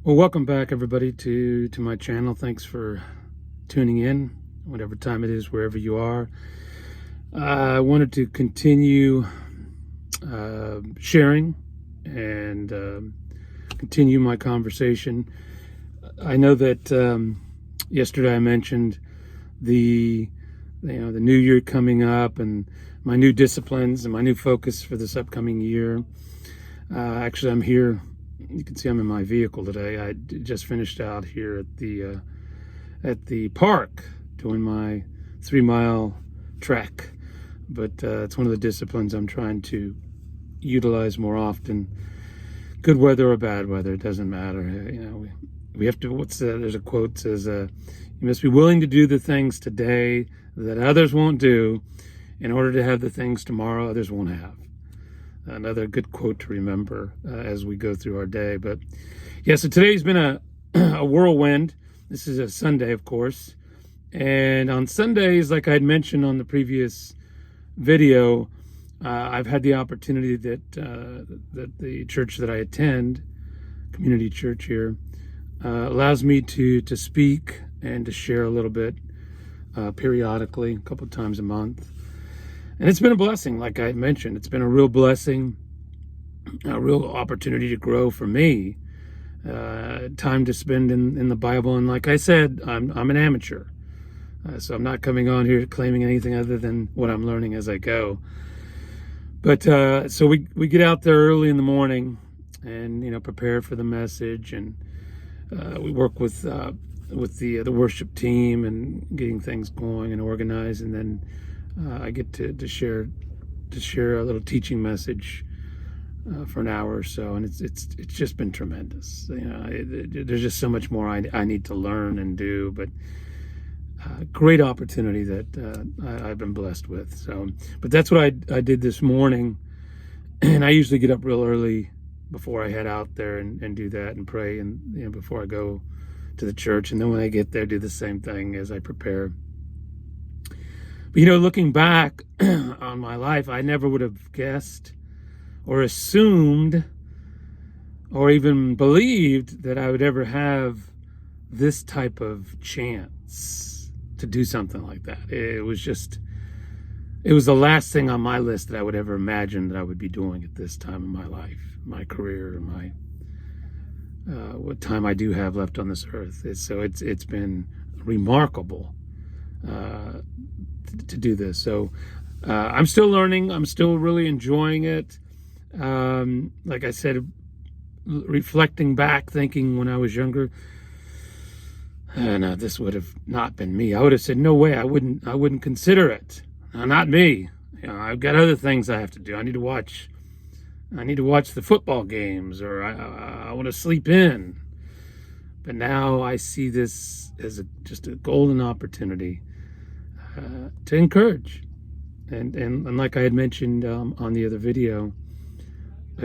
Well, welcome back, everybody, to my channel. Thanks for tuning in, whatever time it is, wherever you are. I wanted to continue sharing and continue my conversation. I know that yesterday I mentioned the new year coming up and my new disciplines and my new focus for this upcoming year. Actually, I'm here. You can see I'm in my vehicle today. I just finished out here at the park doing my 3-mile trek. But it's one of the disciplines I'm trying to utilize more often. Good weather or bad weather, it doesn't matter. We have to. There's a quote that says, "You must be willing to do the things today that others won't do, in order to have the things tomorrow others won't have." Another good quote to remember as we go through our day. But yeah, so today's been a whirlwind. This is a Sunday, of course. And on Sundays, like I had mentioned on the previous video, I've had the opportunity that the church that I attend, community church here, allows me to speak and to share a little bit periodically, a couple of times a month. And it's been a blessing, like I mentioned. It's been a real blessing, a real opportunity to grow for me, time to spend in the Bible. And like I said, I'm an amateur. So I'm not coming on here claiming anything other than what I'm learning as I go. But so we get out there early in the morning and, prepare for the message. And we work with the worship team and getting things going and organized. And then I get to share a little teaching message for an hour or so, and it's just been tremendous. There's just so much more I need to learn and do, but great opportunity that I've been blessed with. So, but that's what I did this morning, and I usually get up real early before I head out there and do that and pray, and before I go to the church, and then when I get there, do the same thing as I prepare. But looking back on my life, I never would have guessed or assumed or even believed that I would ever have this type of chance to do something like that. It was the last thing on my list that I would ever imagine that I would be doing at this time in my life, my career, and my what time I do have left on this earth. It's been remarkable to do this. So I'm still learning. I'm still really enjoying it. Like I said, reflecting back, thinking when I was younger, no, this would have not been me. I would have said, no way, I wouldn't consider it. No, not me. I've got other things I have to do. I need to watch the football games, or I want to sleep in. But now I see this as just a golden opportunity to encourage, and like I had mentioned on the other video,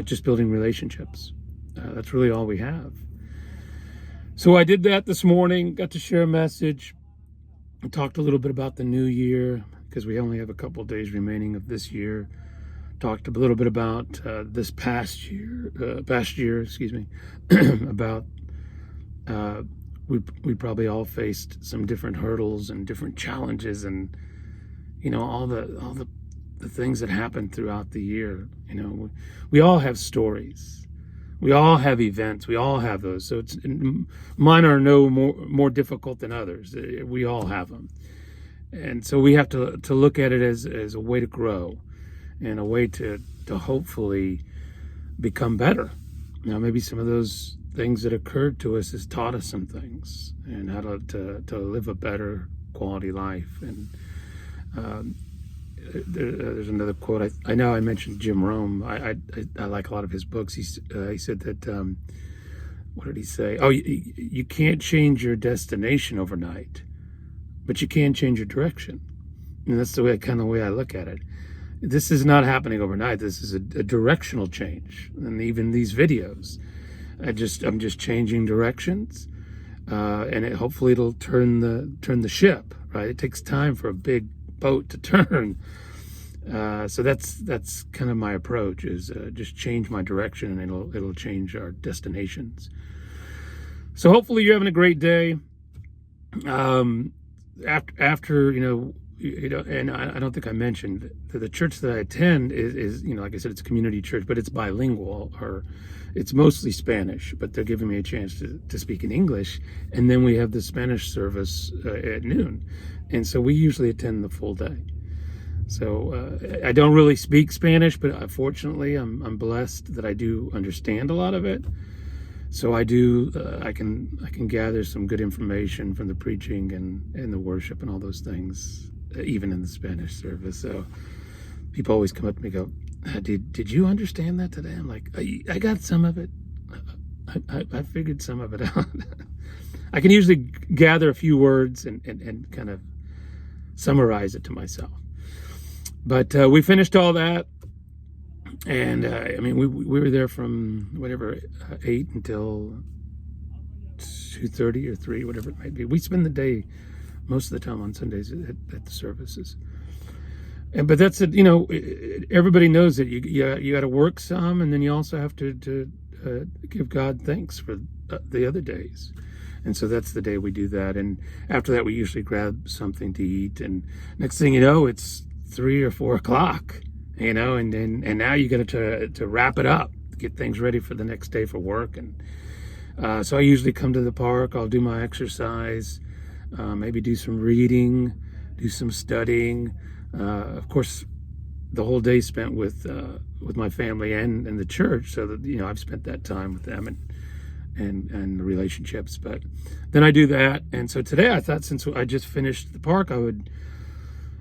just building relationships. That's really all we have. So I did that this morning, got to share a message. I talked a little bit about the new year, because we only have a couple of days remaining of this year. Talked a little bit about this past year, about we probably all faced some different hurdles and different challenges, and all the things that happened throughout the year. We all have stories, we all have events, we all have those. So mine are no more difficult than others. We all have them, and so we have to look at it as a way to grow and a way to hopefully become better. Now, maybe some of those things that occurred to us has taught us some things, and how to live a better quality life. And there's another quote. I know I mentioned Jim Rome. I like a lot of his books. He said that, what did he say? Oh, you can't change your destination overnight, but you can change your direction. And that's the way I look at it. This is not happening overnight. This is a directional change. And even these videos, I'm just changing directions, and hopefully it'll turn the ship. Right? It takes time for a big boat to turn. So that's kind of my approach, is just change my direction, and it'll change our destinations. So hopefully you're having a great day. After and I don't think I mentioned that the church that I attend is like I said, it's a community church, but it's bilingual, or it's mostly Spanish, but they're giving me a chance to speak in English. And then we have the Spanish service at noon. And so we usually attend the full day. So I don't really speak Spanish, but fortunately I'm blessed that I do understand a lot of it. So I do. I can gather some good information from the preaching and the worship and all those things, even in the Spanish service. So people always come up to me and go, "Did you understand that today?" I'm like, "I got some of it. I figured some of it out." I can usually gather a few words and kind of summarize it to myself. But we finished all that. And we were there from whatever 8 until 2:30 or 3, whatever it might be. We spend the day most of the time on Sundays at the services. But that's it. Everybody knows that you got to work some, and then you also have to give God thanks for the other days. And so that's the day we do that. And after that, we usually grab something to eat. And next thing you know, it's 3 or 4 o'clock. And now you got to wrap it up, get things ready for the next day for work. And so I usually come to the park. I'll do my exercise, maybe do some reading, do some studying. Of course, the whole day spent with my family and the church, so that I've spent that time with them and the relationships. But then I do that, and so today I thought, since I just finished the park, I would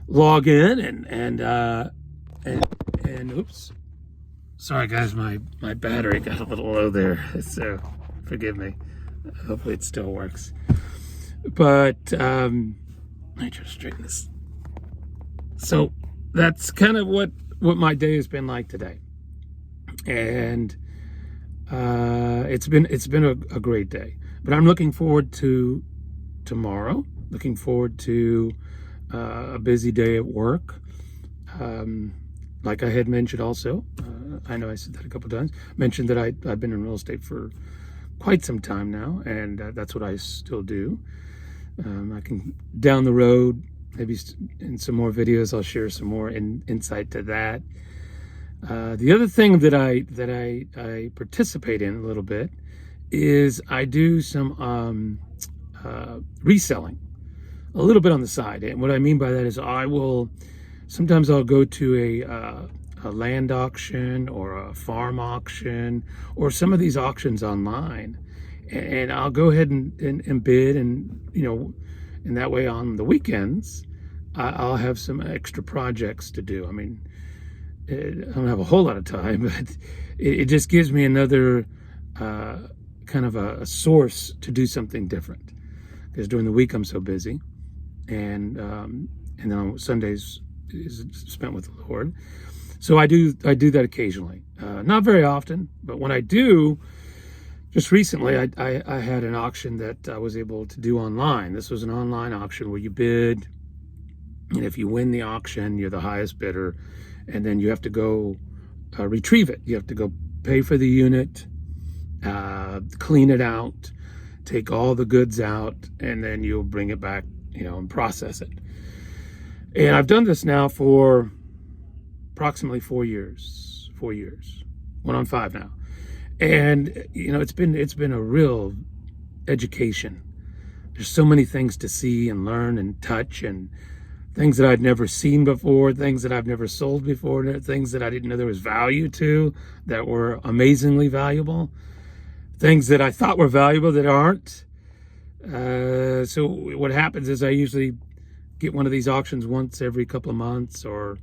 log in and oops, sorry guys, my battery got a little low there, so forgive me. Hopefully it still works. But let me try to straighten this. So that's kind of what my day has been like today, and it's been a great day. But I'm looking forward to tomorrow. Looking forward to a busy day at work. Like I had mentioned also, I know I said that a couple times, mentioned that I've been in real estate for quite some time now, and that's what I still do. I can, down the road, maybe in some more videos, I'll share some more insight to that. The other thing that I participate in a little bit is I do some reselling, a little bit on the side. And what I mean by that is sometimes I'll go to a land auction or a farm auction or some of these auctions online, and I'll go ahead and bid, and and that way on the weekends I'll have some extra projects to do. I mean, I don't have a whole lot of time, but it just gives me another kind of a source to do something different, because during the week I'm so busy, and then on Sundays is spent with the Lord. So I do that occasionally, not very often, but when I do, just recently I had an auction that I was able to do online. This was an online auction where you bid, and if you win the auction, you're the highest bidder, and then you have to go retrieve it. You have to go pay for the unit, clean it out, take all the goods out, and then you'll bring it back, and process it. And I've done this now for approximately 4 years, going on 5 now. And it's been a real education. There's so many things to see and learn and touch, and things that I'd never seen before, things that I've never sold before, things that I didn't know there was value to, that were amazingly valuable, things that I thought were valuable that aren't. So what happens is I usually get one of these auctions once every couple of months, or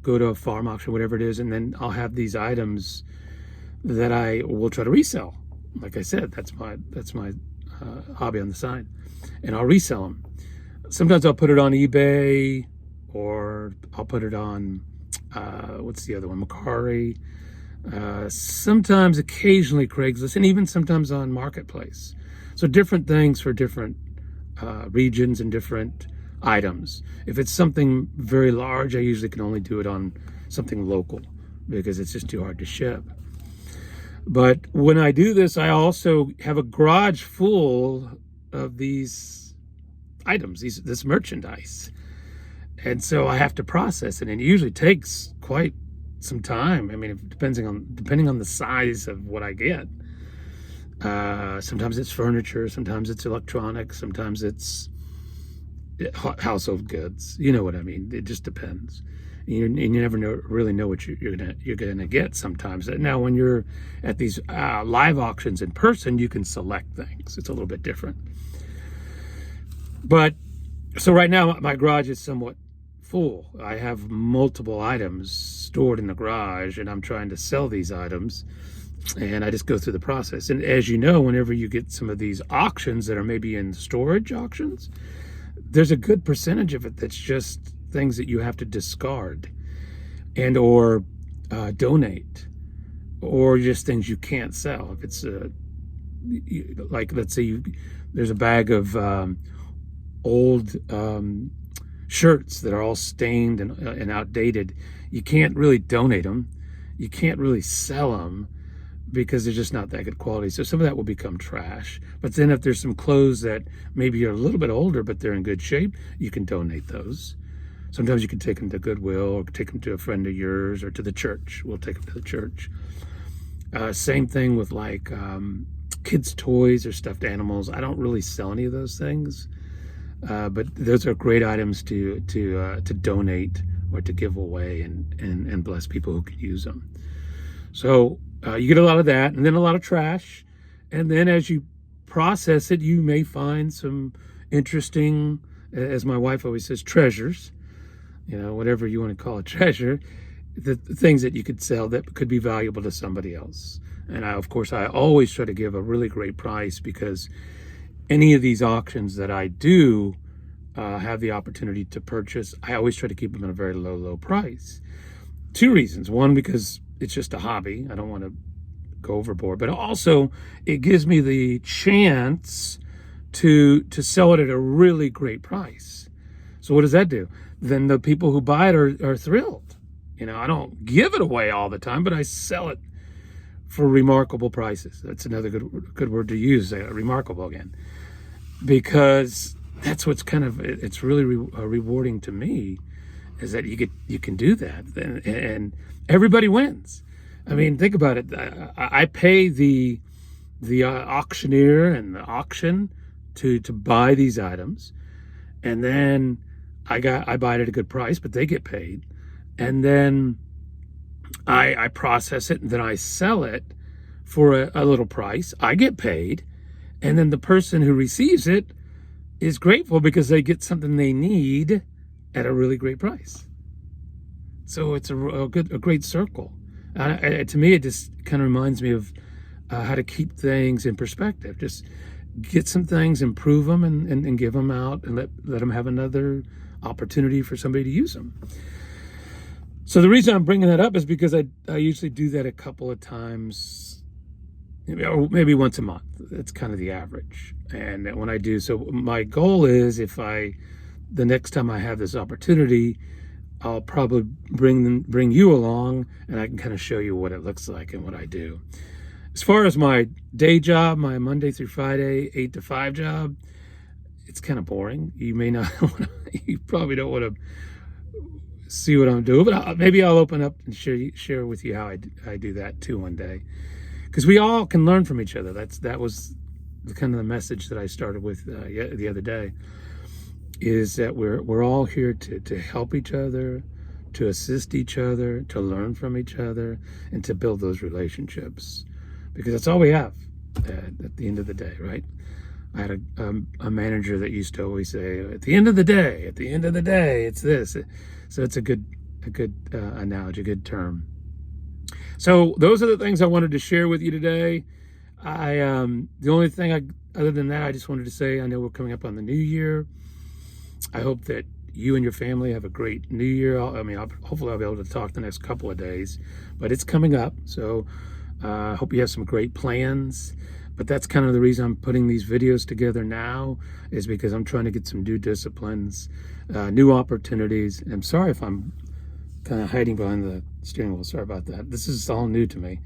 go to a farm auction, whatever it is, and then I'll have these items that I will try to resell. Like I said, that's my hobby on the side, and I'll resell them. Sometimes I'll put it on eBay, or I'll put it on what's the other one, Mercari. Sometimes, occasionally Craigslist, and even sometimes on Marketplace. So different things for different regions and different items. If it's something very large, I usually can only do it on something local, because it's just too hard to ship. But when I do this, I also have a garage full of these items, this merchandise. And so I have to process it, and it usually takes quite some time. I mean, depending on the size of what I get. Sometimes it's furniture, sometimes it's electronics, sometimes it's household goods. You know what I mean? It just depends. And you never really know what you're gonna get sometimes. Now, when you're at these live auctions in person, you can select things. It's a little bit different. But so right now, my garage is somewhat full. I have multiple items stored in the garage, and I'm trying to sell these items. And I just go through the process. And as you know, whenever you get some of these auctions that are maybe in storage auctions, there's a good percentage of it that's just things that you have to discard and or donate, or just things you can't sell. If it's like, let's say there's a bag of old shirts that are all stained and outdated. You can't really donate them. You can't really sell them, because they're just not that good quality. So some of that will become trash. But then if there's some clothes that maybe are a little bit older, but they're in good shape, you can donate those. Sometimes you can take them to Goodwill, or take them to a friend of yours, or to the church. We'll take them to the church. Same thing with like kids' toys or stuffed animals. I don't really sell any of those things, but those are great items to donate or to give away and bless people who could use them. So you get a lot of that, and then a lot of trash. And then as you process it, you may find some interesting, as my wife always says, treasures, whatever you want to call a treasure, the things that you could sell that could be valuable to somebody else. And of course, I always try to give a really great price, because any of these auctions that I do have the opportunity to purchase, I always try to keep them at a very low price. Two reasons. One, because it's just a hobby. I don't want to go overboard, but also it gives me the chance to sell it at a really great price. So what does that do? Then the people who buy it are thrilled. I don't give it away all the time, but I sell it for remarkable prices. That's another good word to use, remarkable again, because that's what's it's really rewarding to me, is that you can do that, and everybody wins. I mean, think about it. I pay the auctioneer and the auction to buy these items, and then I buy it at a good price, but they get paid, and then I process it, and then I sell it for a little price. I get paid, and then the person who receives it is grateful because they get something they need at a really great price. So it's a great circle. To me, it just kind of reminds me of how to keep things in perspective. Just get some things, improve them, and give them out, and let them have another opportunity for somebody to use them. So the reason I'm bringing that up is because I usually do that a couple of times, or maybe once a month. It's kind of the average. And when I do, so my goal is, the next time I have this opportunity, I'll probably bring you along, and I can kind of show you what it looks like and what I do. As far as my day job, my Monday through Friday 8 to 5 job, it's kind of boring. You may not you probably don't want to see what I'm doing, but maybe I'll open up and share with you how I do that too one day, because we all can learn from each other. That was the message that I started with the other day, is that we're all here to help each other, to assist each other, to learn from each other, and to build those relationships, because that's all we have at the end of the day, right? I had a manager that used to always say, at the end of the day, it's this. So it's a good analogy, a good term. So those are the things I wanted to share with you today. The only thing other than that, I just wanted to say, I know we're coming up on the new year. I hope that you and your family have a great new year. Hopefully I'll be able to talk the next couple of days, but it's coming up. So I hope you have some great plans. But that's kind of the reason I'm putting these videos together now, is because I'm trying to get some new disciplines, new opportunities. And I'm sorry if I'm kind of hiding behind the steering wheel. Sorry about that. This is all new to me.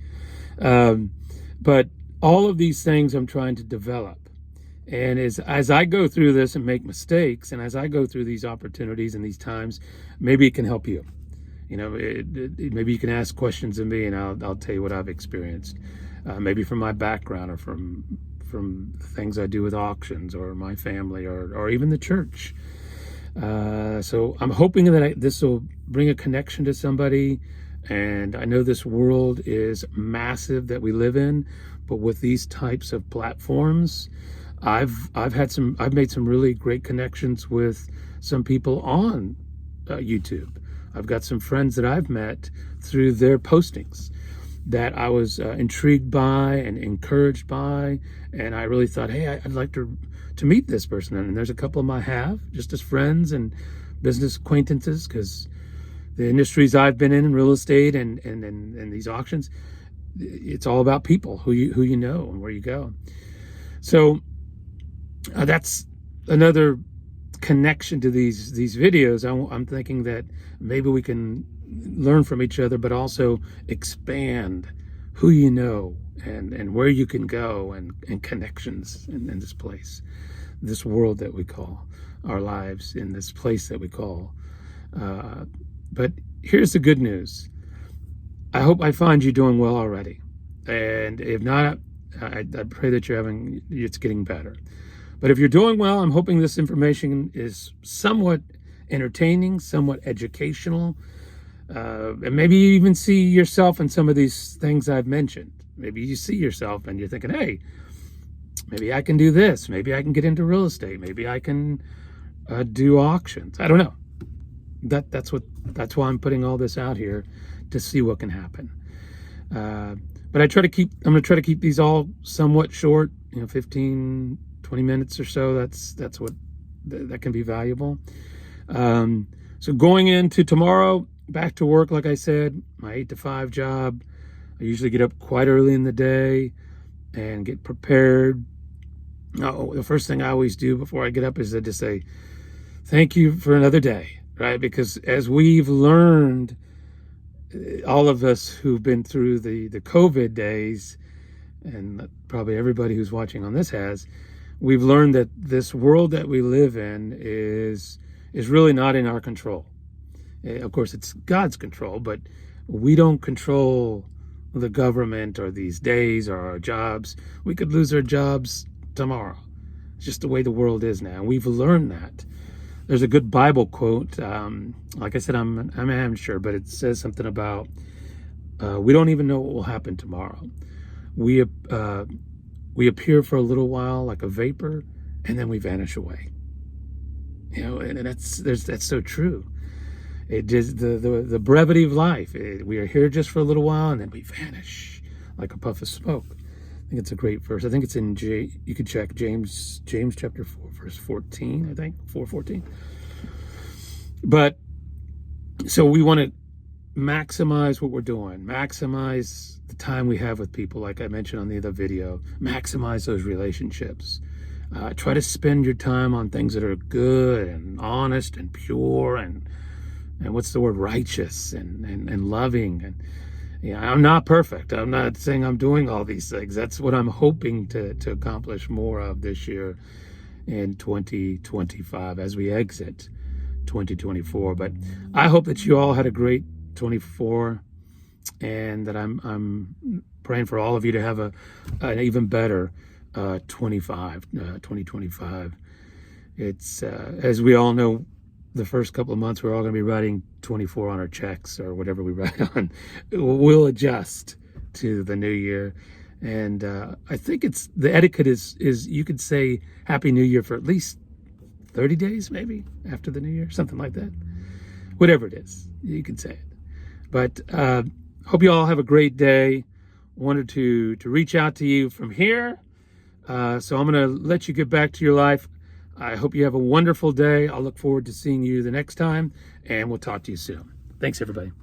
But all of these things I'm trying to develop. And as I go through this and make mistakes, and as I go through these opportunities and these times, maybe it can help you. Maybe you can ask questions of me, and I'll tell you what I've experienced. Maybe from my background, or from things I do with auctions, or my family, or even the church. So I'm hoping that this will bring a connection to somebody. And I know this world is massive that we live in, but with these types of platforms, I've made some really great connections with some people on YouTube. I've got some friends that I've met through their postings that I was intrigued by and encouraged by, and I really thought, hey, I'd like to meet this person. And there's a couple of them I have, just as friends and business acquaintances, because the industries I've been in real estate and these auctions, it's all about people, who you know and where you go. So that's another connection to these videos. I'm thinking that maybe we can learn from each other, but also expand who you know and where you can go, and connections in this place, this world that we call our lives, in this place that we call. But here's the good news. I hope I find you doing well already. And if not, I pray that it's getting better. But if you're doing well, I'm hoping this information is somewhat entertaining, somewhat educational, and maybe you even see yourself in some of these things I've mentioned. Maybe you see yourself and you're thinking, hey, maybe I can do this. Maybe I can get into real estate. Maybe I can do auctions. I don't know. That's why I'm putting all this out here, to see what can happen. But I'm going to try to keep these all somewhat short, 15, 20 minutes or so. That's what that can be valuable. So going into tomorrow, back to work, like I said, my 8 to 5 job. I usually get up quite early in the day and get prepared. The first thing I always do before I get up is I just say, thank you for another day, right? Because as we've learned, all of us who've been through the COVID days, and probably everybody who's watching on this has, we've learned that this world that we live in is really not in our control. Of course, it's God's control, but we don't control the government or these days or our jobs. We could lose our jobs tomorrow. It's just the way the world is now. We've learned that. There's a good Bible quote. Like I said, I'm amateur, but it says something about we don't even know what will happen tomorrow. We appear for a little while like a vapor, and then we vanish away. And that's so true. It is the brevity of life. We are here just for a little while, and then we vanish like a puff of smoke. I think it's a great verse. I think it's in you could check James chapter 4, verse 14, I think, 4:14. But so we want to maximize what we're doing, maximize the time we have with people, like I mentioned on the other video, maximize those relationships. Try to spend your time on things that are good and honest and pure and what's the word, righteous and loving. And I'm not perfect. I'm not saying I'm doing all these things. That's what I'm hoping to accomplish more of this year in 2025 as we exit 2024. But I hope that you all had a great 24, and that I'm praying for all of you to have an even better 2025. It's as we all know, the first couple of months we're all going to be writing 24 on our checks or whatever we write on. We'll adjust to the new year. And I think the etiquette is you could say Happy New Year for at least 30 days, maybe, after the new year, something like that. Whatever it is, you can say it. But hope you all have a great day. Wanted to reach out to you from here. So I'm going to let you get back to your life. I hope you have a wonderful day. I'll look forward to seeing you the next time, and we'll talk to you soon. Thanks, everybody.